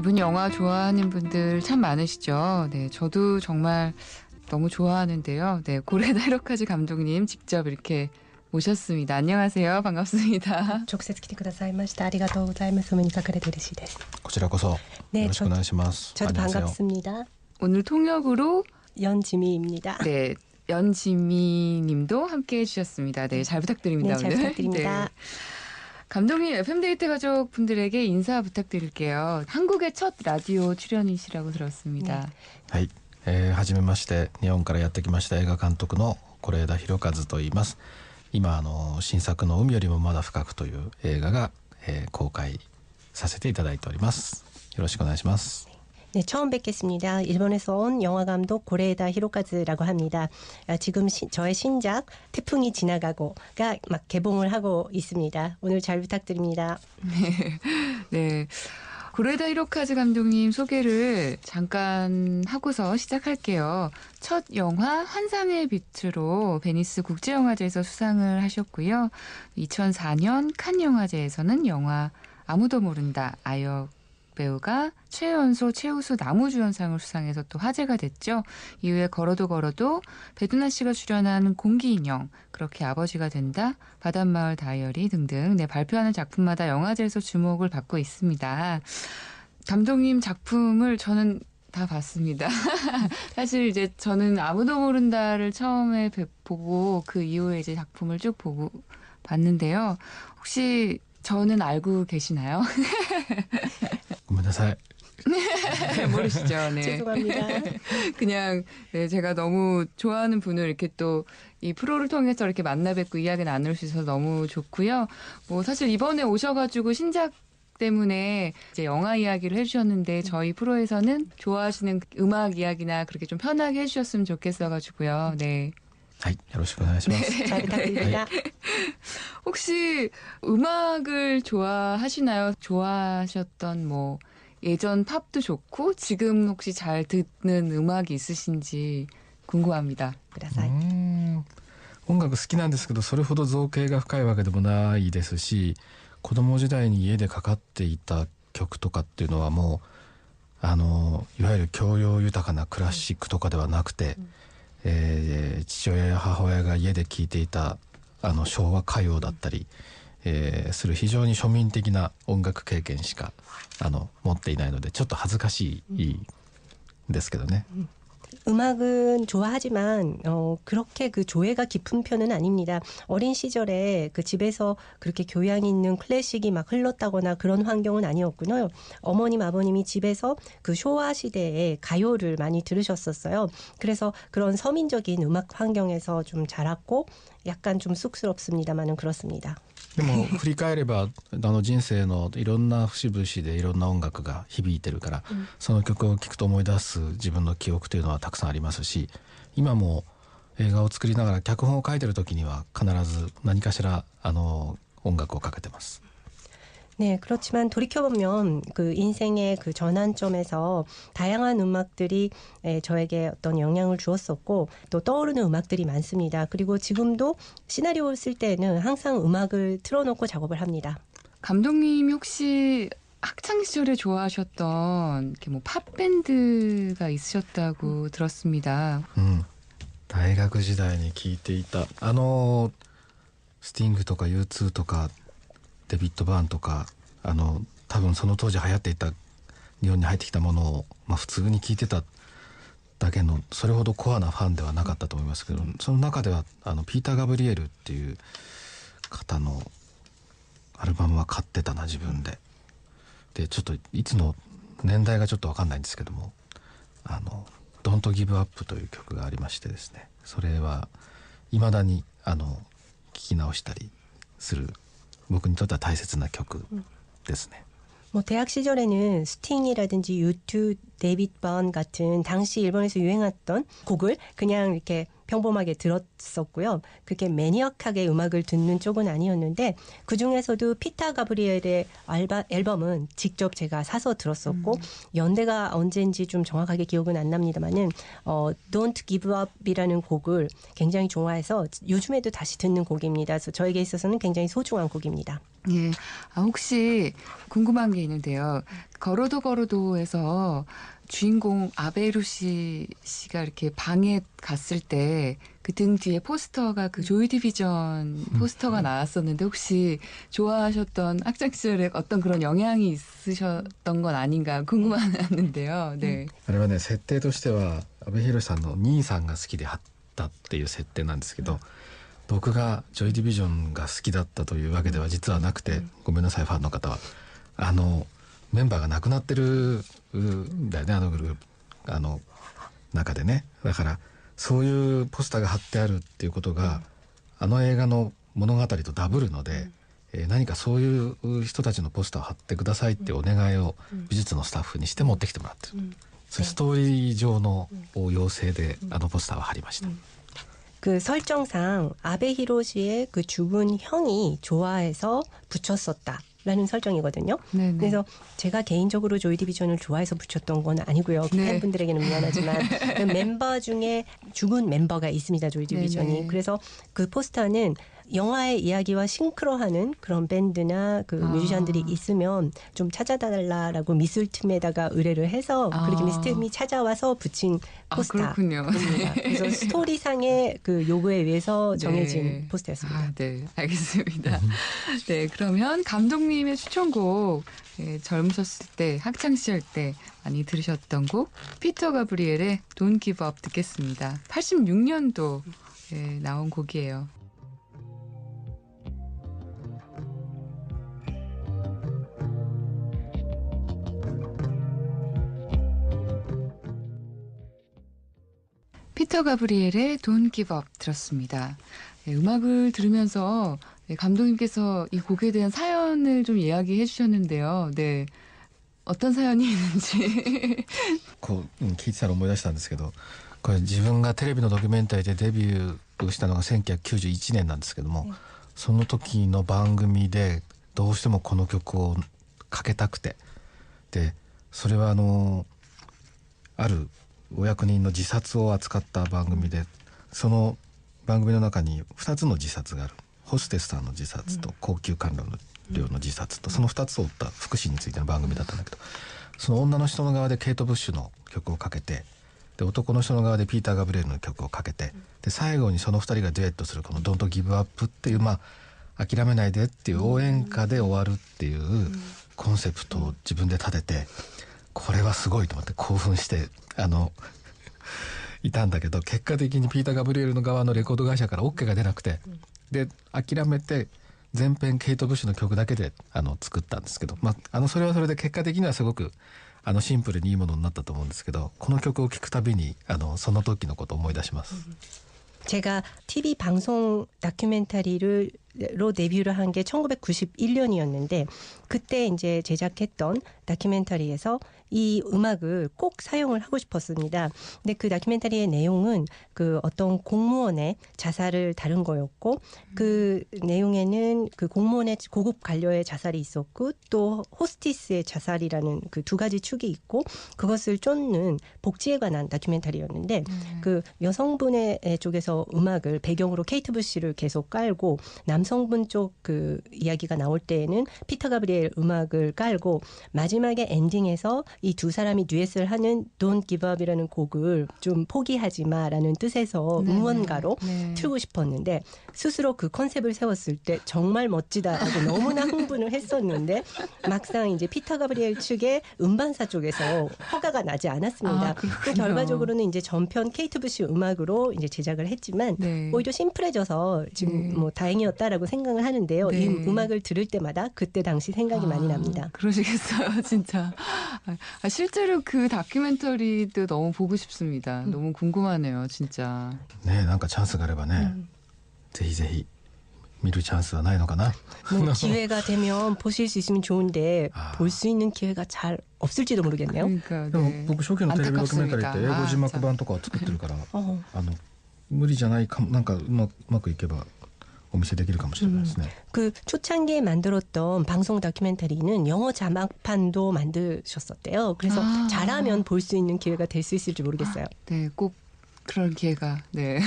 분 영화 좋아하는 분들 참 많으시죠. 네, 저도 정말 너무 좋아하는데요. 네, 고레다 히로카즈 감독님 직접 이렇게 모셨습니다. 안녕하세요. 반갑습니다. 直接来てくださいました。ありがとうございます。お目にかかれて嬉しいです。こちらこそ 네, よろしくお願いします。 저도 반갑습니다. 오늘 통역으로 연지미입니다. 네, 연지미 님도 함께 해주셨습니다. 네, 잘 부탁드립니다. 네, 잘 오늘. 부탁드립니다. 네. 감독님, FM데이트 가족 분들에게 인사 부탁드릴게요. 한국의 첫 라디오 출연이시라고 들었습니다. はい、はじめまして、日本からやってきました映画監督の是枝裕和と言います。今新作の海よりもまだ深くという映画が、公開させていただいております。よろしくお願いします。 네, 처음 뵙겠습니다. 일본에서 온 영화감독 고레에다 히로카즈라고 합니다. 지금 저의 신작 태풍이 지나가고가 막 개봉을 하고 있습니다. 오늘 잘 부탁드립니다. 네. 고레다 히로카즈 감독님 소개를 잠깐 하고서 시작할게요. 첫 영화 환상의 빛으로 베니스 국제영화제에서 수상을 하셨고요. 2004년 칸 영화제에서는 영화 아무도 모른다 아역 배우가 최연소 최우수 남우주연상을 수상해서 또 화제가 됐죠. 이후에 걸어도 걸어도 배두나 씨가 출연한 공기인형, 그렇게 아버지가 된다, 바닷마을 다이어리 등등 네, 발표하는 작품마다 영화제에서 주목을 받고 있습니다. 감독님 작품을 저는 다 봤습니다. 사실 이제 저는 아무도 모른다를 처음에 보고 그 이후에 이제 작품을 쭉 보고 봤는데요. 혹시 저는 알고 계시나요? ごめんなさい。 모르시죠? 네. 죄송합니다. 그냥 네, 제가 너무 좋아하는 분을 이렇게 또 이 프로를 통해서 이렇게 만나 뵙고 이야기 나눌 수 있어서 너무 좋고요. 뭐 사실 이번에 오셔가지고 신작 때문에 이제 영화 이야기를 해주셨는데 저희 프로에서는 좋아하시는 음악 이야기나 그렇게 좀 편하게 해주셨으면 좋겠어가지고요. 네. はい、よろしくお願いします。 잘 부탁드립니다. 혹시 음악을 좋아하시나요? 좋아하셨던 뭐 예전 팝도 좋고 지금 혹시 잘 듣는 음악이 있으신지 궁금합니다. ください。音楽好きなんですけど、それほど造詣が深いわけでもないですし、子供時代に家でかかっていた曲とかっていうのはもういわゆる教養豊かなクラシックとかではなくて、父親や母親が家で聴いていた昭和歌謡だったり、する非常に庶民的な音楽経験しか持っていないのでちょっと恥ずかしいですけどね。 음악은 좋아하지만 그렇게 그 조예가 깊은 편은 아닙니다. 어린 시절에 그 집에서 그렇게 교양 있는 클래식이 막 흘렀다거나 그런 환경은 아니었고요. 어머님 아버님이 집에서 그 쇼와 시대의 가요를 많이 들으셨었어요. 그래서 그런 서민적인 음악 환경에서 좀 자랐고 약간 좀 쑥스럽습니다만은 그렇습니다. でも振り返れば人生のいろんな節々でいろんな音楽が響いてるから、その曲を聴くと思い出す自分の記憶というのはたくさんありますし、今も映画を作りながら脚本を書いてる時には必ず何かしら音楽をかけてます。 네, 그렇지만 돌이켜보면 그 인생의 그 전환점에서 다양한 음악들이 저에게 어떤 영향을 주었었고 또 떠오르는 음악들이 많습니다. 그리고 지금도 시나리오를 쓸 때는 항상 음악을 틀어놓고 작업을 합니다. 감독님이 혹시 학창 시절에 좋아하셨던 이렇게 뭐 팝 밴드가 있으셨다고 들었습니다. 大学時代に聴いていたスティングとか U2 とかデビッド・バーンとか多分その当時流行っていた日本に入ってきたものを、普通に聴いてただけのそれほどコアなファンではなかったと思いますけど、その中ではピーター・ガブリエルっていう方のアルバムは買ってたな自分で。でちょっといつの年代がちょっと分かんないんですけどもDon't Give Up という曲がありましてですね、それは未だに聴き直したりする僕にとっては大切な曲ですね。 뭐 대학 시절에는 스팅이라든지 U2, 데이빗 번 같은 당시 일본에서 유행했던 곡을 그냥 이렇게 평범하게 들었었고요. 그렇게 매니악하게 음악을 듣는 쪽은 아니었는데 그중에서도 피터 가브리엘의 앨범은 직접 제가 사서 들었었고 연대가 언제인지 좀 정확하게 기억은 안 납니다만은 Don't Give Up이라는 곡을 굉장히 좋아해서 요즘에도 다시 듣는 곡입니다. 그래서 저에게 있어서는 굉장히 소중한 곡입니다. 예. 혹시 궁금한 게 있는데요. 걸어도에서 주인공 아베이루 씨가 이렇게 방에 갔을 때 그 등 뒤에 포스터가 그 조이 디비전 포스터가 나왔었는데 혹시 좋아하셨던 학창 시절에 어떤 그런 영향이 있으셨던 건 아닌가 궁금했는데요. 네. あれはね設定としては阿部寛さんの兄さんが好きで貼ったっていう設定なんですけど、僕がジョイ・ディビジョンが好きだったというわけでは実はなくて、ごめんなさいファンの方はメンバーが亡くなってるんだよね、あのグループ中でね。だからそういうポスターが貼ってあるっていうことが、あの映画の物語とダブるので、何かそういう人たちのポスターを貼ってくださいっていうお願いを美術のスタッフにして持ってきてもらってる、それストーリー上の要請であのポスターは貼りました。 그 설정상 아베 히로시의 그 죽은 형이 좋아해서 붙였었다라는 설정이거든요. 네네. 그래서 제가 개인적으로 조이 디비전을 좋아해서 붙였던 건 아니고요. 네. 팬분들에게는 미안하지만 그 멤버 중에 죽은 멤버가 있습니다. 조이 디비전이. 네네. 그래서 그 포스터는 영화의 이야기와 싱크로하는 그런 밴드나 그 뮤지션들이 있으면 좀 찾아달라라고 미술 팀에다가 의뢰를 해서 그렇게 미술 팀이 찾아와서 붙인 포스터. 그렇군요. 그래서 스토리상의 그 요구에 의해서 정해진 네. 포스터였습니다. 네, 알겠습니다. 네, 그러면 감독님의 추천곡 젊으셨을 때, 학창 시절 때 많이 들으셨던 곡 피터 가브리엘의 Don't Give Up 듣겠습니다. 86년도 나온 곡이에요. 피터 가브리엘의 Don't Give Up 들었습니다. 음악을 들으면서 감독님께서 이 곡에 대한 사연을 좀 이야기해 주셨는데요. 네, 어떤 사연이 있는지. こう聞いてたら思い出したんですけど、これ自分がテレビのドキュメンタリーでデビューしたのが1991年なんですけども、その時の番組でどうしてもこの曲をかけたくて、でそれはあるお役人の自殺を扱った番組で、その番組の中に2つの自殺がある。ホステスさんの自殺と高級官僚の自殺と、その2つを追った福祉についての番組だったんだけど、その女の人の側でケイト・ブッシュの曲をかけて、で男の人の側でピーター・ガブリエルの曲をかけて、で最後にその2人がデュエットするこの「Don't Give Up」っていう、諦めないでっていう応援歌で終わるっていうコンセプトを自分で立てて、これはすごいと思って興奮していたんだけど、結果的にピーター・ガブリエルの側のレコード会社から OK が出なくて、で諦めて全編ケイト・ブッシュの曲だけで作ったんですけど、それはそれで結果的にはすごくシンプルにいいものになったと思うんですけど、この曲を聴くたびにその時のことを思い出します。 제가 TV 방송 다큐멘터리로 데뷔를 한 게 1991년이었는데 그때 이제 제작했던 다큐멘터리에서 이 음악을 꼭 사용을 하고 싶었습니다. 근데 그 다큐멘터리의 내용은 그 어떤 공무원의 자살을 다룬 거였고, 그 내용에는 그 공무원의 고급 관료의 자살이 있었고 또 호스티스의 자살이라는 그 두 가지 축이 있고, 그것을 쫓는 복지에 관한 다큐멘터리였는데 그 여성분의 쪽에서 음악을 배경으로 케이트 부시를 계속 깔고, 남성분 쪽 그 이야기가 나올 때에는 피터 가브리엘 음악을 깔고, 마지막에 엔딩에서 이 두 사람이 듀엣을 하는 Don't Give Up이라는 곡을 좀 포기하지 마라는 뜻에서 응원가로 틀고 싶었는데, 스스로 그 컨셉을 세웠을 때 정말 멋지다라고 너무나 흥분을 했었는데, 막상 이제 피터 가브리엘 측의 음반사 쪽에서 허가가 나지 않았습니다. 또 결과적으로는 이제 전편 케이트 부시 음악으로 이제 제작을 했지만 오히려 심플해져서 지금 뭐 다행이었다라고 생각을 하는데요. 이 음악을 들을 때마다 그때 당시 생각이 많이 납니다. 그러시겠어요, 진짜. 실제로 그 다큐멘터리도 너무 보고 싶습니다. 너무 궁금하네요, 진짜. ねえ、なんかチャンスがあればね、ぜひぜひ見るチャンスはないのかな。 뭐 기회가 되면 보실 수 있으면 좋은데 볼 수 있는 기회가 잘 없을지도 모르겠네요. 그러니까 でも僕初期のテレビドキュメンタリーって英語字幕版とかを作ってるから、無理じゃないかも。なんかうまくいけばお見せできるかもしれないですね。 그 초창기에 만들었던 방송 다큐멘터리는 영어 자막판도 만드셨었대요. 그래서 잘하면 볼 수 있는 기회가 될 수 있을지 모르겠어요. 네, 꼭 그런 기회가. 네.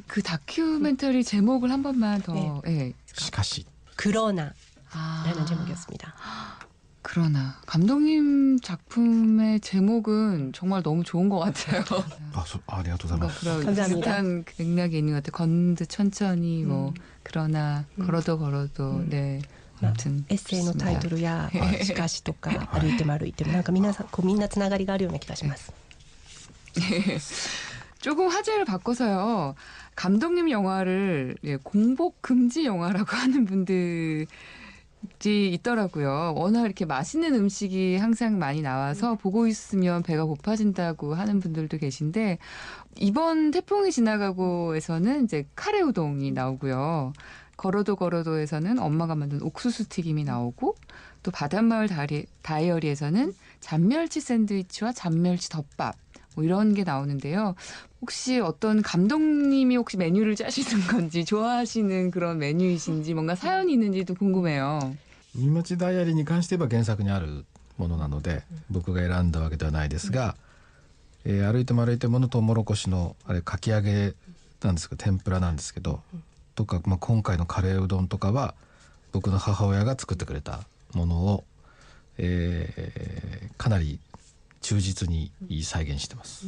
그 다큐멘터리 제목을 한 번만 더. 네. しかし 그러나. 라는 제목이었습니다. 그러나 감독님 작품의 제목은 정말 너무 좋은 것 같아요. ありがとうござい 뭔가 ます 그런 감사합니다. 비슷한 맥락이 있는 것 같아요. 걷는듯 천천히 뭐 그러나 걸어도 네. 아무튼 エッセイのタイトルやしかしとか歩いても歩いてもなんか皆さんこうみんなつながりがあるような気がします。 조금 화제를 바꿔서요. 감독님 영화를 공복 금지 영화라고 하는 분들이 있더라고요. 워낙 이렇게 맛있는 음식이 항상 많이 나와서 보고 있으면 배가 고파진다고 하는 분들도 계신데 이번 태풍이 지나가고에서는 이제 카레 우동이 나오고요. 걸어도에서는 엄마가 만든 옥수수 튀김이 나오고 또 바닷마을 다이어리에서는 잔멸치 샌드위치와 잔멸치 덮밥 뭐 이런 게 나오는데요. 혹시 어떤 감독님이 혹시 메뉴를 짜시는 건지 좋아하시는 그런 메뉴이신지 뭔가 사연이 있는지도 궁금해요. 海町ダイアリーに関して言えば原作にあるものなので僕が選んだわけではないですが、歩いても歩いてものとうもろこしのあれかき揚げなんですけど天ぷらなんですけど、とか、今回のカレーうどんとかは僕の母親が作ってくれたものを、かなり忠実に再現してます。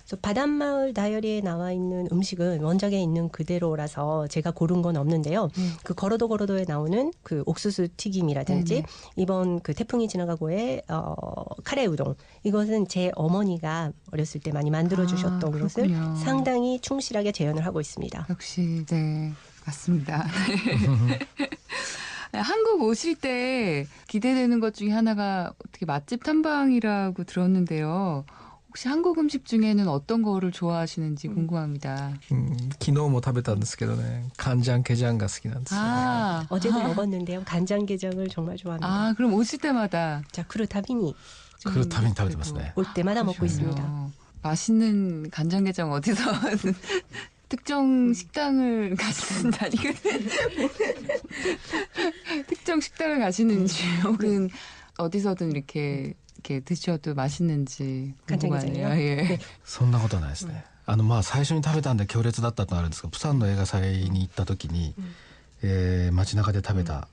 그래서 바닷마을 다이어리에 나와 있는 음식은 원작에 있는 그대로라서 제가 고른 건 없는데요. 그 걸어도에 나오는 그 옥수수 튀김이라든지 이번 그 태풍이 지나가고의 카레 우동 이것은 제 어머니가 어렸을 때 많이 만들어 주셨던 것을 그렇군요. 상당히 충실하게 재현을 하고 있습니다. 역시 네 맞습니다. 한국 오실 때 기대되는 것 중에 하나가 어떻게 맛집 탐방이라고 들었는데요. 혹시 한국 음식 중에는 어떤 거를 좋아하시는지 궁금합니다. 昨日も食べたんですけどね、カンジャンケジャンが好きなんですよね。 아, 어제도 먹었는데요. 간장게장을 정말 좋아합니다. 아, 그럼 오실 때마다 자, 그렇다비니 来るたびに食べてますね。 올 때마다 먹고 있습니다. 맛있는 간장게장 어디서 특정 식당을 가시는지 특정 식당을 가시는지 혹은 어디서든 이렇게 드셔도 맛있는지 궁금하네요. 간장게장이요? 예. 네. そんなことないですね。最初に食べたんで強烈だったとあるんですが、プサンの映画祭に行った時に、街中で食べた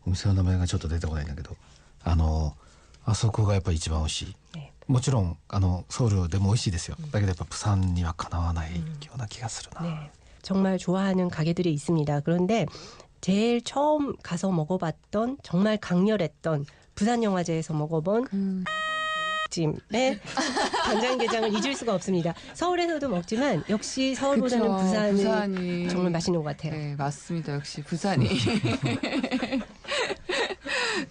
お店の名前がちょっと出てこないんだけど、あそこがやっぱり一番美味しい。 네. もちろんソウルでも美味しいですよ。だけどやっぱプサンにはかなわないような気がするな。 네. 정말 좋아하는 가게들이 있습니다. 그런데 제일 처음 가서 먹어봤던 정말 강렬했던 부산영화제에서 먹어본 집의 간장게장을 잊을 수가 없습니다. 서울에서도 먹지만 역시 서울보다는 그쵸, 부산이 정말 맛있는 것 같아요. 네, 맞습니다. 역시 부산이.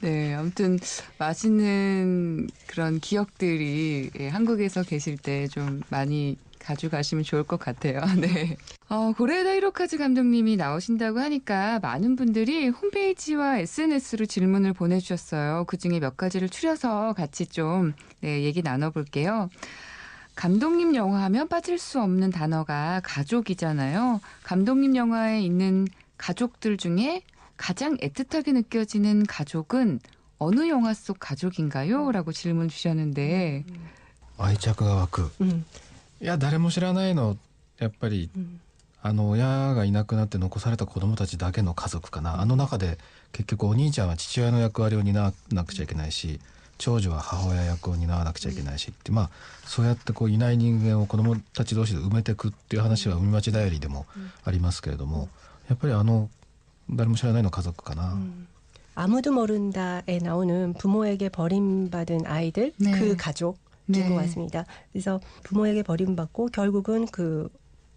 네, 아무튼 맛있는 그런 기억들이 한국에서 계실 때 좀 많이 가져가시면 좋을 것 같아요. 네. 고레에다 히로카즈 감독님이 나오신다고 하니까 많은 분들이 홈페이지와 SNS로 질문을 보내주셨어요. 그중에 몇 가지를 추려서 같이 좀 얘기 나눠볼게요. 감독님 영화 하면 빠질 수 없는 단어가 가족이잖아요. 감독님 영화에 있는 가족들 중에 가장 애틋하게 느껴지는 가족은 어느 영화 속 가족인가요? 라고 질문 주셨는데 愛着が湧く。いや誰も知らないのやっぱり、親がいなくなって残された子供たちだけの家族かな。中で結局お兄ちゃんは父親の役割を担わなくちゃいけないし、長女は母親役を担わなくちゃいけないしって、そうやっていない人間を子供たち同士で埋めていくっていう話は海町ダイアリーでもありますけれども、やっぱり誰も知らないの家族かな。 아무도 모른다에 나오는 부모에게 버림받은 아이들 네. 그 가족인 네. 것 같습니다. 그래서 부모에게 버림받고 결국은 그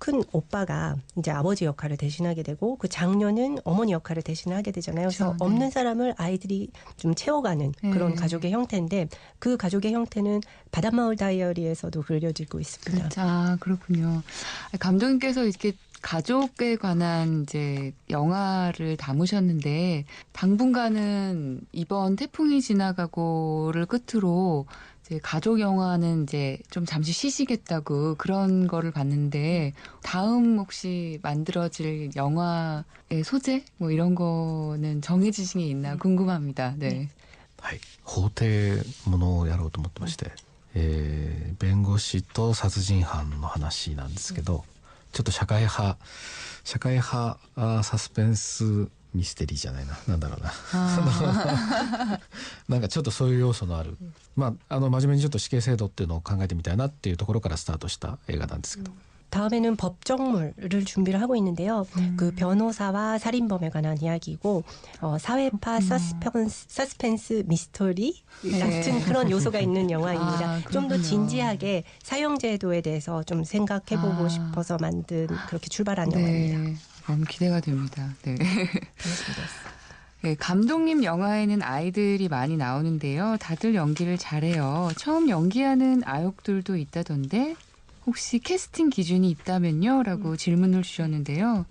큰 오빠가 이제 아버지 역할을 대신하게 되고 그 장녀는 어머니 역할을 대신하게 되잖아요. 그래서 그렇죠. 네. 없는 사람을 아이들이 좀 채워가는 그런 네. 가족의 형태인데 그 가족의 형태는 바닷마을 다이어리에서도 그려지고 있습니다. 아, 그렇군요. 감독님께서 이렇게 가족에 관한 이제 영화를 담으셨는데 당분간은 이번 태풍이 지나가고를 끝으로 이제 가족 영화는 이제 좀 잠시 쉬시겠다고 그런 거를 봤는데 다음 혹시 만들어질 영화의 소재 뭐 이런 거는 정해지신 게 있나 궁금합니다. 네. はい、法廷ものをやろうと思ってまして、弁護士と殺人犯の話なんですけど、ちょっと社会派サスペンスミステリーじゃないな、なんだろうなあなんかちょっとそういう要素のある、まあ真面目にちょっと死刑制度っていうのを考えてみたいなっていうところからスタートした映画なんですけど、 다음에는 법정물을 준비를 하고 있는데요. 그 변호사와 살인범에 관한 이야기고 사회파 서스펜스 미스터리 같은 그런 요소가 있는 영화입니다. 좀 더 그렇군요. 진지하게 사형제도에 대해서 좀 생각해보고 싶어서 만든 그렇게 출발한 영화입니다. 네, 너무 기대가 됩니다. 네. 그렇습니다. 네, 감독님 영화에는 아이들이 많이 나오는데요. 다들 연기를 잘해요. 처음 연기하는 아역들도 있다던데 혹시 캐스팅 기준이 있다면요? 라고 질문을 주셨는데요.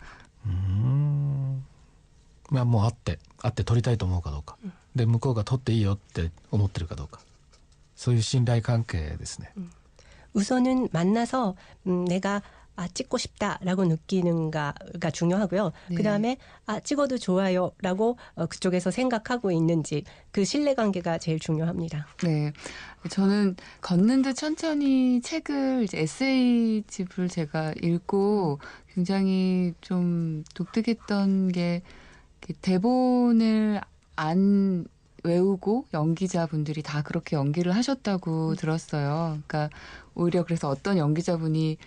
まあもう会って撮りたいと思うかどうか、で向こうが撮っていいよって思ってるかどうか、そういう信頼関係ですね。 우선은 만나서 내가 찍고 싶다라고 느끼는가가 중요하고요. 네. 그다음에 찍어도 좋아요라고 그쪽에서 생각하고 있는지 그 신뢰관계가 제일 중요합니다. 네. 저는 걷는 듯 천천히 책을 이제 에세이집을 제가 읽고 굉장히 좀 독특했던 게 대본을 안 외우고 연기자분들이 다 그렇게 연기를 하셨다고 들었어요. 그러니까 오히려 그래서 어떤 연기자분이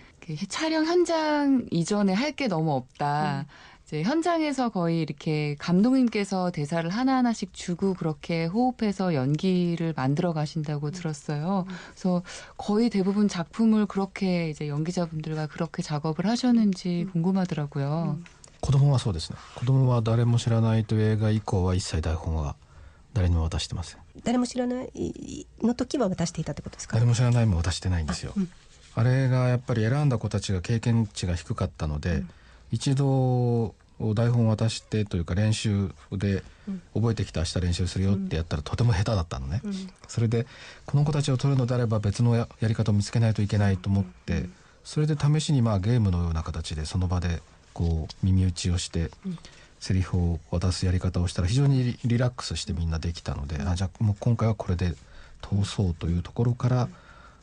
촬영 현장 이전에 할 게 너무 없다. 이제 현장에서 거의 이렇게 감독님께서 대사를 하나하나씩 주고 그렇게 호흡해서 연기를 만들어 가신다고 들었어요. 그래서 거의 대부분 작품을 그렇게 이제 연기자분들과 그렇게 작업을 하셨는지 궁금하더라고요. 子供はそうですね。子供は誰も知らないという映画以降は一切台本は誰にも渡してません。誰も知らないの時は渡していたってことですか？誰も知らないも渡してないんですよ。あれがやっぱり選んだ子たちが経験値が低かったので、一度台本を渡してというか練習で覚えてきた明日練習するよってやったらとても下手だったのね、それでこの子たちを取るのであれば別の やり方を見つけないといけないと思って、それで試しにゲームのような形でその場でこう耳打ちをしてセリフを渡すやり方をしたら非常にリラックスしてみんなできたので、じゃあもう今回はこれで通そうというところから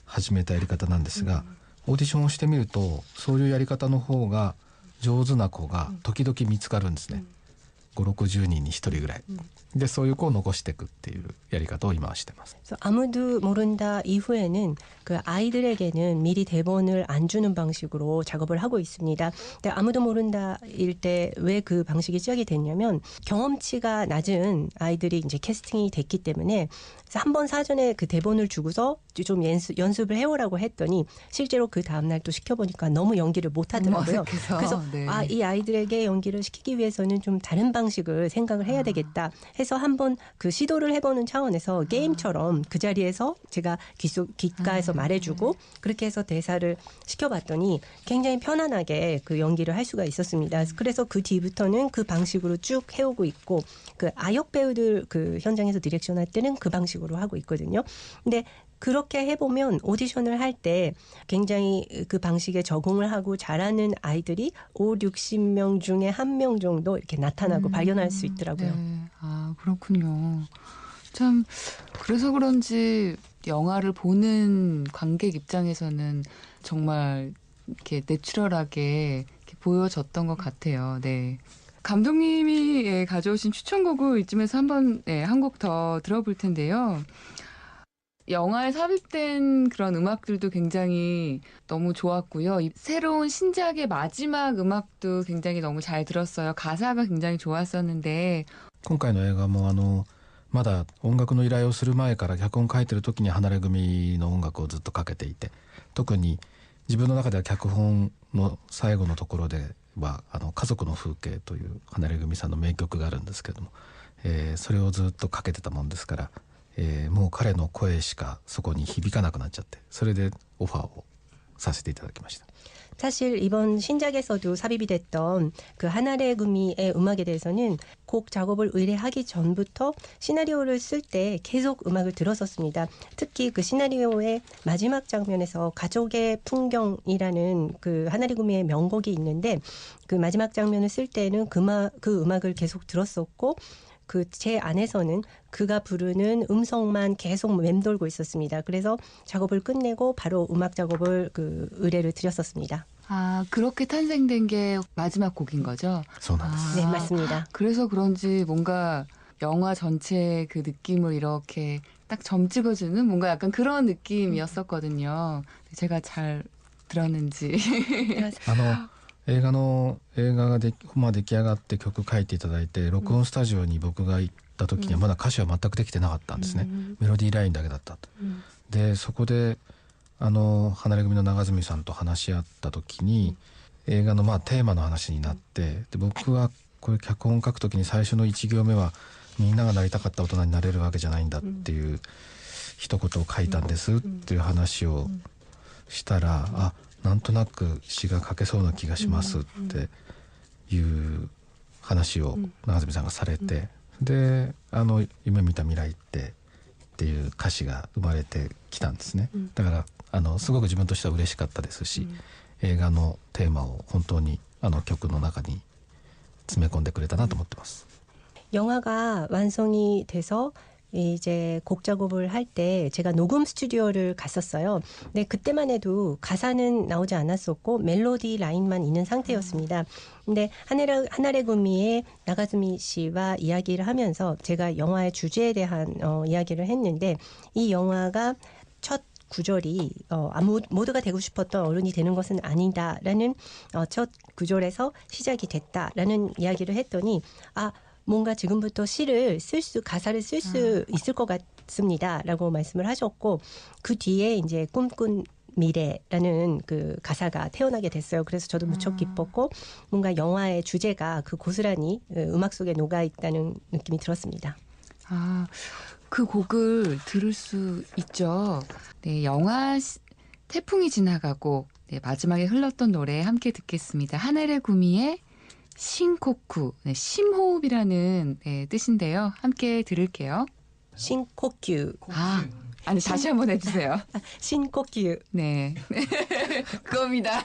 始めたやり方なんですが、オーディションをしてみるとそういうやり方の方が上手な子が時々見つかるんですね。5、60人に1人ぐらいでそういう子を残していくっていうやり方を今はしてます。 아무도 모른다 이후에는 그 아이들에게는 미리 대본을 안 주는 방식으로 작업을 하고 있습니다. 근데 아무도 모른다일 때 왜 그 방식이 시작이 됐냐면 경험치가 낮은 아이들이 이제 캐스팅이 됐기 때문에 한번 사전에 그 대본을 주고서 좀 연습을 해오라고 했더니 실제로 그 다음날 또 시켜보니까 너무 연기를 못하더라고요. 그래서 네. 이 아이들에게 연기를 시키기 위해서는 좀 다른 방식을 생각을 해야 되겠다 해서 한번 그 시도를 해보는 차원에서 게임처럼 그 자리에서 제가 귓가에서 말해주고 그렇게 해서 대사를 시켜봤더니 굉장히 편안하게 그 연기를 할 수가 있었습니다. 그래서 그 뒤부터는 그 방식으로 쭉 해오고 있고 그 아역 배우들 그 현장에서 디렉션 할 때는 그 방식으로 하고 있거든요. 근데 그렇게 해보면 오디션을 할 때 굉장히 그 방식에 적응을 하고 잘하는 아이들이 5, 60명 중에 1명 정도 이렇게 나타나고 발견할 수 있더라고요. 네. 아, 그렇군요. 참 그래서 그런지 영화를 보는 관객 입장에서는 정말 이렇게 내추럴하게 이렇게 보여졌던 것 같아요. 네. 감독님이 가져오신 추천곡을 이쯤에서 한번 한 곡 더 들어볼 텐데요. 영화에 삽입된 그런 음악들도 굉장히 너무 좋았고요. 이 새로운 신작의 마지막 음악도 굉장히 너무 잘 들었어요. 가사가 굉장히 좋았었는데 今回の映画もまだ音楽の依頼をする前から脚本書いてる時に離れ組の音楽をずっとかけていて、特に自分の中では脚本の最後のところでは家族の風景という離れ組さんの名曲があるんですけども、それをずっとかけてたもんですから、もう彼の声しかそこに響かなくなっちゃって、それでオファーをさせていただきました。 사실 이번 신작에서도 삽입이 됐던 그 하나레 구미의 음악에 대해서는 곡 작업을 의뢰하기 전부터 시나리오를 쓸 때 계속 음악을 들었었습니다. 특히 그 시나리오의 마지막 장면에서 가족의 풍경이라는 그 하나레 구미의 명곡이 있는데 그 마지막 장면을 쓸 때는 그 음악을 계속 들었었고 그 제 안에서는 그가 부르는 음성만 계속 맴돌고 있었습니다. 그래서 작업을 끝내고 바로 음악 작업을 그 의뢰를 드렸었습니다. 아, 그렇게 탄생된 게 마지막 곡인 거죠? そうなんです。 네, 맞습니다. 그래서 그런지 뭔가 영화 전체의 그 느낌을 이렇게 딱 점 찍어주는 뭔가 약간 그런 느낌이었었거든요. 제가 잘 들었는지. 映画が出来上がって曲書いていただいて録音スタジオに僕が行った時にはまだ歌詞は全くできてなかったんですね、メロディーラインだけだったと、でそこで離れ組の長住さんと話し合った時に映画のテーマの話になって、で僕はこれ脚本書く時に最初の1行目はみんながなりたかった大人になれるわけじゃないんだっていう一言を書いたんですっていう話をしたら、あ、なんとなく詩が書けそうな気がしますっていう話を長住さんがされて、で夢見た未来っていう歌詞が生まれてきたんですね。だからすごく自分としては嬉しかったですし、映画のテーマを本当に曲の中に詰め込んでくれたなと思ってます。 영화가 완성이 돼서 이제 곡 작업을 할 때 제가 녹음 스튜디오를 갔었어요. 근데 그때만 해도 가사는 나오지 않았었고 멜로디 라인만 있는 상태였습니다. 근데 하나레 구미의 나가즈미 씨와 이야기를 하면서 제가 영화의 주제에 대한 이야기를 했는데, 이 영화가 첫 구절이 모두가 되고 싶었던 어른이 되는 것은 아니다라는 첫 구절에서 시작이 됐다라는 이야기를 했더니, 뭔가 지금부터 가사를 쓸 수 있을 것 같습니다라고 말씀을 하셨고, 그 뒤에 이제 꿈꾼 미래라는 그 가사가 태어나게 됐어요. 그래서 저도 무척 기뻤고, 뭔가 영화의 주제가 그 고스란히 음악 속에 녹아 있다는 느낌이 들었습니다. 아, 그 곡을 들을 수 있죠. 네, 영화 태풍이 지나가고 네, 마지막에 흘렀던 노래 함께 듣겠습니다. 하늘의 구미의 신코쿠, 네, 심호흡이라는 네, 뜻인데요. 함께 들을게요. 신코큐. 아니 다시 한번 해주세요. 신코큐. 네, 그겁니다.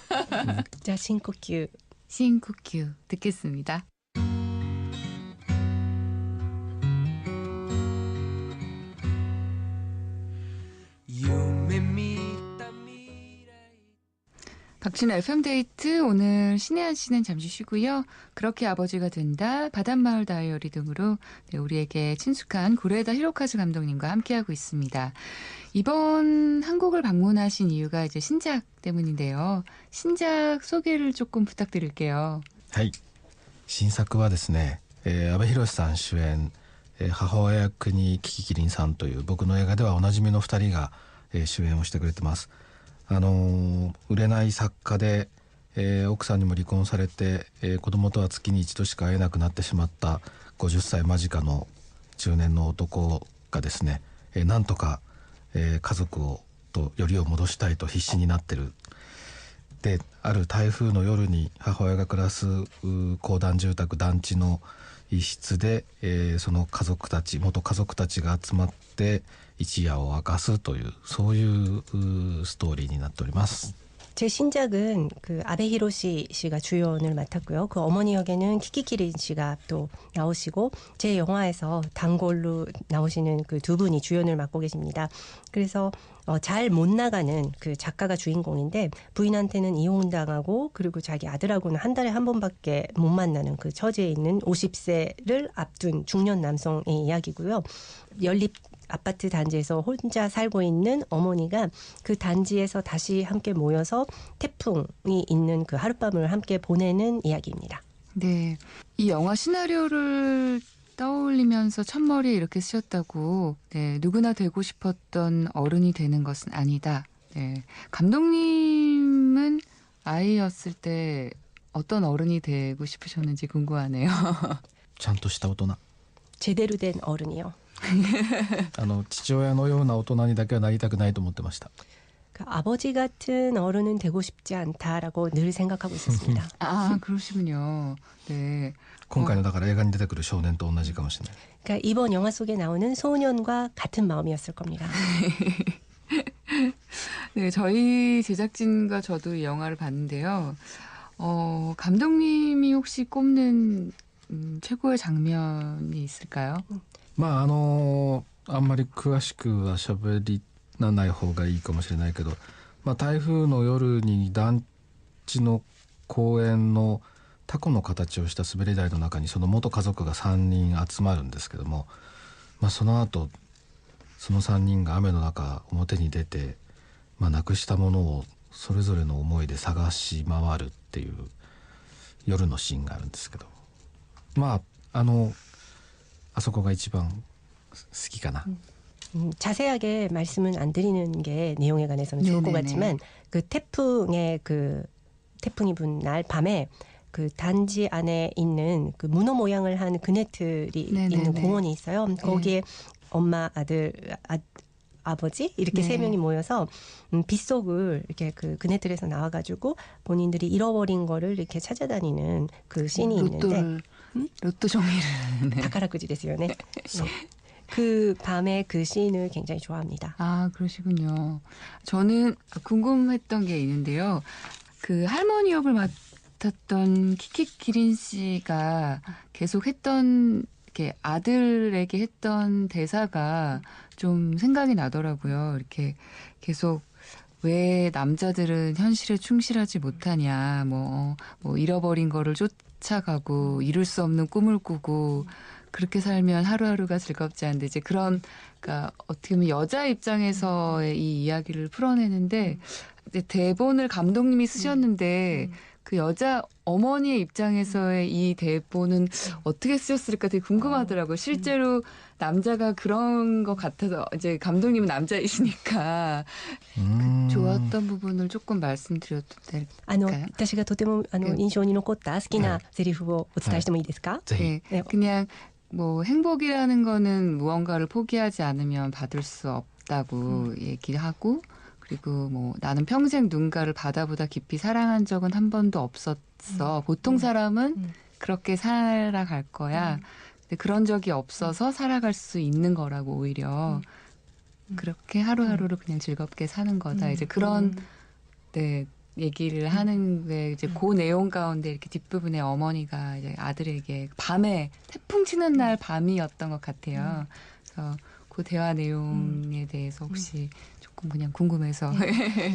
자, 신코큐. 신코쿠 듣겠습니다. 夢見た未来 박진의 FM데이트, 오늘 신혜한 씨는 잠시 쉬고요. 그렇게 아버지가 된다, 바닷마을 다이어리 등으로 네, 우리에게 친숙한 고레에다 히로카즈 감독님과 함께하고 있습니다. 이번 한국을 방문하신 이유가 이제 신작 때문인데요. 신작 소개를 조금 부탁드릴게요. はい、新作はですね、阿部寛さん主演、母親役にキキキリンさんという僕の映画ではおなじみの2人が、主演をしてくれてます。売れない作家で、奥さんにも離婚されて、子供とは月に一度しか会えなくなってしまった50歳間近の中年の男がですね、なんとか、家族とよりを戻したいと必死になってる。で、ある台風の夜に母親が暮らす公団住宅団地の一室で、その元家族たちが集まって一夜を明かすという、そういうストーリーになっております。 제 신작은 그 아베 히로시 씨가 주연을 맡았고요. 그 어머니 역에는 키키키린 씨가 또 나오시고, 제 영화에서 단골로 나오시는 그 두 분이 주연을 맡고 계십니다. 그래서 잘 못 나가는 그 작가가 주인공인데, 부인한테는 이혼당하고 그리고 자기 아들하고는 한 달에 한 번밖에 못 만나는 그 처지에 있는 50세를 앞둔 중년 남성의 이야기고요. 연립 아파트 단지에서 혼자 살고 있는 어머니가 그 단지에서 다시 함께 모여서 태풍이 있는 그 하룻밤을 함께 보내는 이야기입니다. 네, 이 영화 시나리오를 떠올리면서 첫머리에 이렇게 쓰셨다고. 네, 누구나 되고 싶었던 어른이 되는 것은 아니다. 네, 감독님은 아이였을 때 어떤 어른이 되고 싶으셨는지 궁금하네요. ちゃんとした大人。 제대로 된 어른이요. 父親のような大人にだけはなりたくないと思ってました。 그 아버지 같은 어른은 되고 싶지 않다라고 늘 생각하고 있었습니다. 아, 그러시군요. 네. 今回のだから映画に出てくる少年と同じかもしれない。 그러니까 이번 영화 속에 나오는 소년과 같은 마음이었을 겁니다. 네, 저희 제작진과 저도 이 영화를 봤는데요. 감독님이 혹시 꼽는 최고의 장면이 있을까요? まああんまり詳しくは喋らない方がいいかもしれないけど、まあ、台風の夜に団地の公園のタコの形をした滑り台の中にその元家族が3人集まるんですけども、まあ、その後その3人が雨の中表に出て、まあ、なくしたものをそれぞれの思いで探し回るっていう夜のシーンがあるんですけど、まああそこが一番好きかな。 자세하게 말씀은 안 드리는 게 내용에 관해서는 좋을 것 네네네. 같지만 그 태풍이 분 날 밤에 그 단지 안에 있는 그 문어 모양을 한 그네틀이 네네네. 있는 공원이 있어요. 거기에 엄마, 아들, 아버지 이렇게 네. 세 명이 모여서 빗속을 이렇게 그 그네틀에서 나와가지고 본인들이 잃어버린 거를 이렇게 찾아다니는 그 씬이 있는데 로또 종이를. 네. 다카라쿠지 됐어요. 네. 그 밤에 그 씬을 굉장히 좋아합니다. 아, 그러시군요. 저는 궁금했던 게 있는데요. 그 할머니 역을 맡았던 키키 기린 씨가 계속 했던 이렇게 아들에게 했던 대사가 좀 생각이 나더라고요. 이렇게 계속 왜 남자들은 현실에 충실하지 못하냐, 뭐 잃어버린 거를 쫓아가고 이룰 수 없는 꿈을 꾸고 그렇게 살면 하루하루가 즐겁지 않은데 이제 그런 그러니까 어떻게 보면 여자 입장에서의 이 이야기를 풀어내는데 이제 대본을 감독님이 쓰셨는데 그 여자 어머니의 입장에서의 이 대본은 어떻게 쓰였을까 되게 궁금하더라고요. 실제로 남자가 그런 것 같아서 이제 감독님은 남자이시니까 좋았던 부분을 조금 말씀드려도 될까요? 私がとても印象に残った好きなセリフをお伝えしてもいいですか？ぜひ。 네, 네. 그냥 뭐 행복이라는 거는 무언가를 포기하지 않으면 받을 수 없다고 얘기하고 그리고 뭐 나는 평생 누군가를 바다보다 깊이 사랑한 적은 한 번도 없었어. 보통 사람은 그렇게 살아갈 거야. 근데 그런 적이 없어서 살아갈 수 있는 거라고 오히려 그렇게 하루하루를 그냥 즐겁게 사는 거다. 이제 그런 네, 얘기를 하는데 이제 그 내용 가운데 이렇게 뒷부분에 어머니가 이제 아들에게 밤에 태풍 치는 날 밤이었던 것 같아요. 그래서 그 대화 내용에 대해서 혹시 조금 그냥 궁금해서.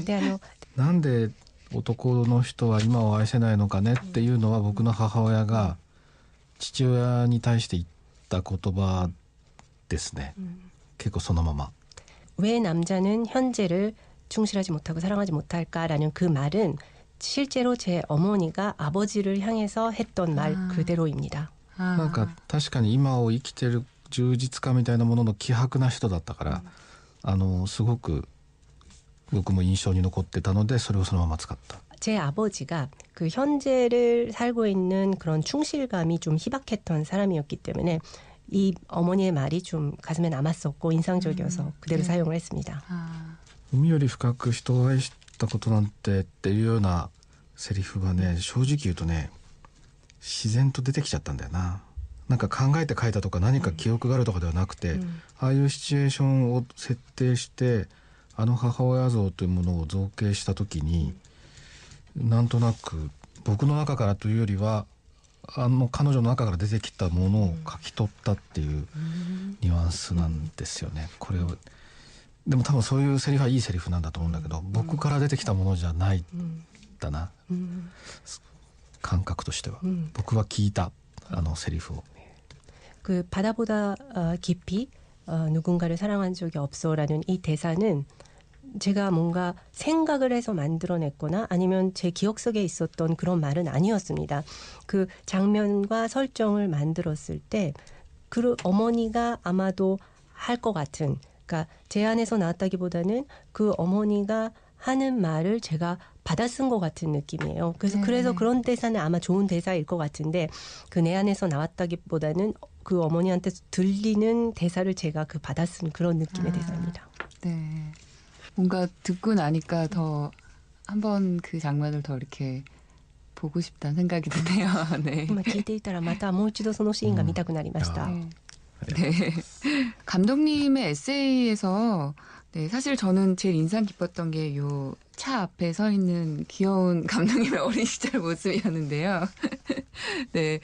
네, なんで男の人は今を愛せないのかねっていうのは僕の母親が父親に対して言った言葉ですね。結構そのまま。 왜 남자는 현재를 충실하지 못하고 사랑하지 못할까라는 그 말은 실제로 제 어머니가 아버지를 향해서 했던 말 그대로입니다. なんか確かに今を生きてる充実感みたいなものの希薄な人だったから、すごく僕も印象に残ってたのでそれをそのまま使った。 제 아버지가 그 현재를 살고 있는 그런 충실감이 좀 희박했던 사람이었기 때문에 이 어머니의 말이 좀 가슴에 남았었고 인상적이어서 그대로 사용을 했습니다. 海より深く人を愛したことなんてっていうようなセリフがね、正直言うとね自然と出てきちゃったんだよな。なんか考えて書いたとか何か記憶があるとかではなくて、ああいうシチュエーションを設定して母親像というものを造形した時に、なんとなく僕の中からというよりは彼女の中から出てきたものを書き取ったっていうニュアンスなんですよね。これをでも多分そういうセリフはいいセリフなんだと思うんだけど、僕から出てきたものじゃないんだな、感覚としては、僕は聞いたセリフを。 그 바다보다 깊이 누군가를 사랑한 적이 없어라는 이 대사는 제가 뭔가 생각을 해서 만들어냈거나 아니면 제 기억 속에 있었던 그런 말은 아니었습니다. 그 장면과 설정을 만들었을 때 그 어머니가 아마도 할 것 같은, 그러니까 제 안에서 나왔다기보다는 그 어머니가 하는 말을 제가 받아 쓴 것 같은 느낌이에요. 그래서 그런 대사는 아마 좋은 대사일 것 같은데 그 내 안에서 나왔다기보다는 그 어머니한테 들리는 대사를 제가 그 받아 쓴 그런 느낌의 대사입니다. 네. 뭔가 듣고 나니까 더 한번 그 장면을 더 이렇게 보고 싶다는 생각이 드네요. 네. 今聞いていたらまたもう一度そのシーンが見たくなりました。 네. 네. 감독님의 에세이에서 네, 사실 저는 제일 인상 깊었던 게 요 차 앞에 서 있는 귀여운 감독님의 어린 시절 모습이었는데요. 네,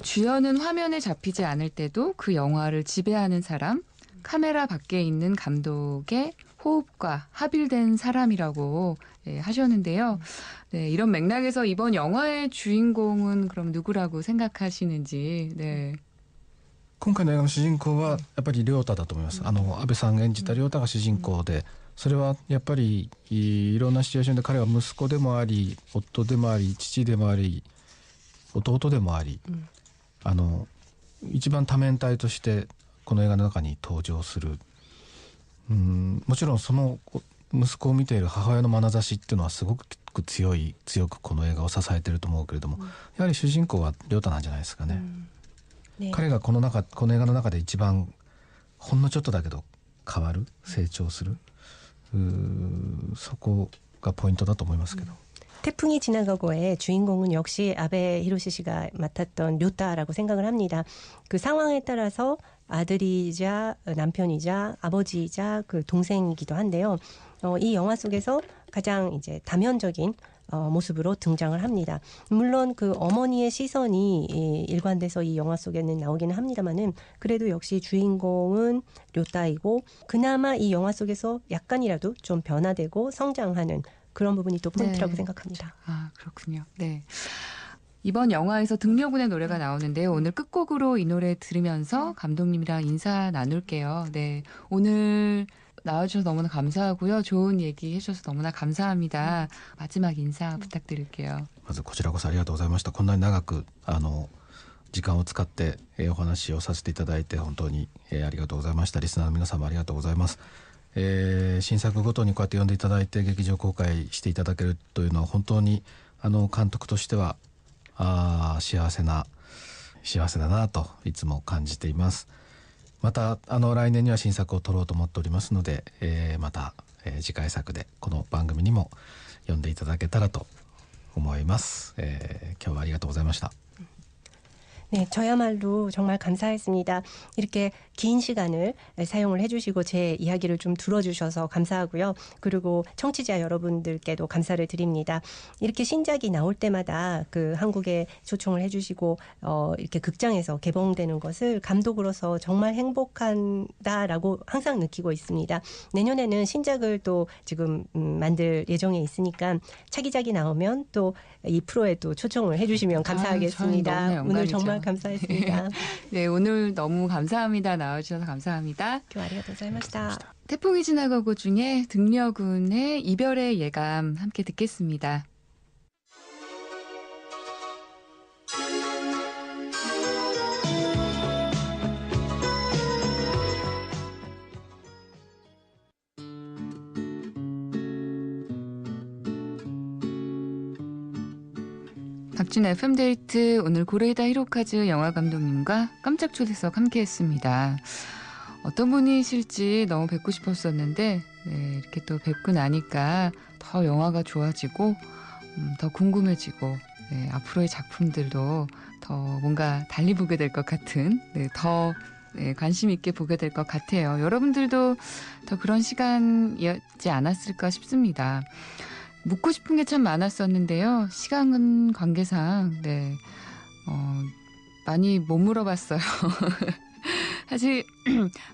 주연은 화면에 잡히지 않을 때도 그 영화를 지배하는 사람, 카메라 밖에 있는 감독의 호흡과 합일된 사람이라고 하셨는데요. 네, 이런 맥락에서 이번 영화의 주인공은 그럼 누구라고 생각하시는지. 네. 今回の映画の主人公はやっぱり亮太だと思います。安倍さんが演じた亮太が主人公で、それはやっぱりいろんなシチュエーションで彼は息子でもあり、夫でもあり、父でもあり、弟でもあり、一番多面体としてこの映画の中に登場する。もちろんその息子を見ている母親の眼差しっていうのはすごく強くこの映画を支えていると思うけれども、やはり主人公は亮太なんじゃないですかね。네. 彼がこの映画の中で一番ほんのちょっとだけど変わる、成長する、そこがポイントだと思いますけど。 태풍이 지나가고의 주인공은 역시 아베 히로시 씨가 맡았던 료타라고 생각을 합니다. 그 상황에 따라서 아들이자 남편이자 아버지이자 그 동생이기도 한데요. 이 영화 속에서 가장 이제 다면적인 모습으로 등장을 합니다. 물론 그 어머니의 시선이 일관돼서 이 영화 속에는 나오기는 합니다만은 그래도 역시 주인공은 료타이고 그나마 이 영화 속에서 약간이라도 좀 변화되고 성장하는 그런 부분이 또 포인트라고 네. 생각합니다. 아, 그렇군요. 네. 이번 영화에서 등려군의 노래가 나오는데요. 오늘 끝곡으로 이 노래 들으면서 감독님이랑 인사 나눌게요. 네. 오늘 나와주셔서 너무나 감사하고요. 좋은 얘기 해주셔서 너무나 감사합니다. 마지막 인사 부탁드릴게요. まずこちらこそありがとうございました。こんなに長く時間を使ってお話をさせていただいて本当にありがとうございました。リスナーの皆様ありがとうございます。新作ごとにこうやって読んでいただいて劇場公開していただけるというのは本当に監督としては幸せだなといつも感じています。また来年には新作を撮ろうと思っておりますので、また、次回作でこの番組にも読んでいただけたらと思います。今日はありがとうございました。 네, 저야말로 정말 감사했습니다. 이렇게 긴 시간을 사용을 해주시고 제 이야기를 좀 들어주셔서 감사하고요. 그리고 청취자 여러분들께도 감사를 드립니다. 이렇게 신작이 나올 때마다 그 한국에 초청을 해주시고 이렇게 극장에서 개봉되는 것을 감독으로서 정말 행복하다라고 항상 느끼고 있습니다. 내년에는 신작을 또 지금 만들 예정에 있으니까 차기작이 나오면 또 이 프로에도 초청을 해주시면 감사하겠습니다. 오늘 정말 감사했습니다. 네, 오늘 너무 감사합니다. 나와주셔서 감사합니다. 아리가또 고자이마시타. 태풍이 지나가고 중에 등려군의 이별의 예감 함께 듣겠습니다. 박준의 FM데이트 오늘 고레이다 히로카즈 영화감독님과 깜짝 초대석 함께했습니다. 어떤 분이실지 너무 뵙고 싶었었는데 네, 이렇게 또 뵙고 나니까 더 영화가 좋아지고 더 궁금해지고 네, 앞으로의 작품들도 더 뭔가 달리 보게 될 것 같은 네, 더 관심 있게 보게 될 것 같아요. 여러분들도 더 그런 시간이었지 않았을까 싶습니다. 묻고 싶은 게 참 많았었는데요. 시간 관계상 많이 못 물어봤어요. 사실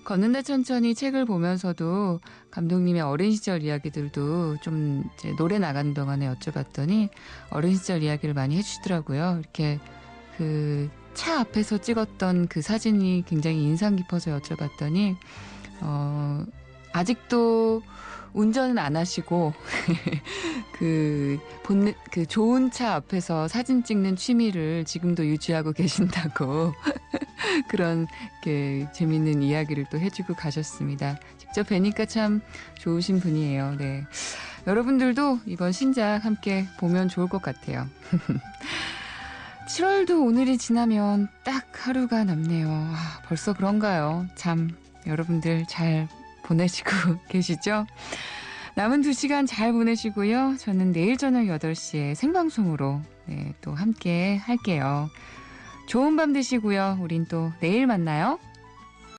걷는다 천천히 책을 보면서도 감독님의 어린 시절 이야기들도 좀 이제 노래 나가는 동안에 여쭤봤더니 어린 시절 이야기를 많이 해주시더라고요. 이렇게 그 차 앞에서 찍었던 그 사진이 굉장히 인상 깊어서 여쭤봤더니 아직도 운전은 안 하시고 그 좋은 차 앞에서 사진 찍는 취미를 지금도 유지하고 계신다고 그런 재밌는 이야기를 또 해주고 가셨습니다. 직접 뵈니까 참 좋으신 분이에요. 네, 여러분들도 이번 신작 함께 보면 좋을 것 같아요. 7월도 오늘이 지나면 딱 하루가 남네요. 벌써 그런가요? 참 여러분들 잘 보내시고 계시죠? 남은 2시간 잘 보내시고요. 저는 내일 저녁 8시에 생방송으로 또 함께 할게요. 좋은 밤 되시고요. 우린 또 내일 만나요.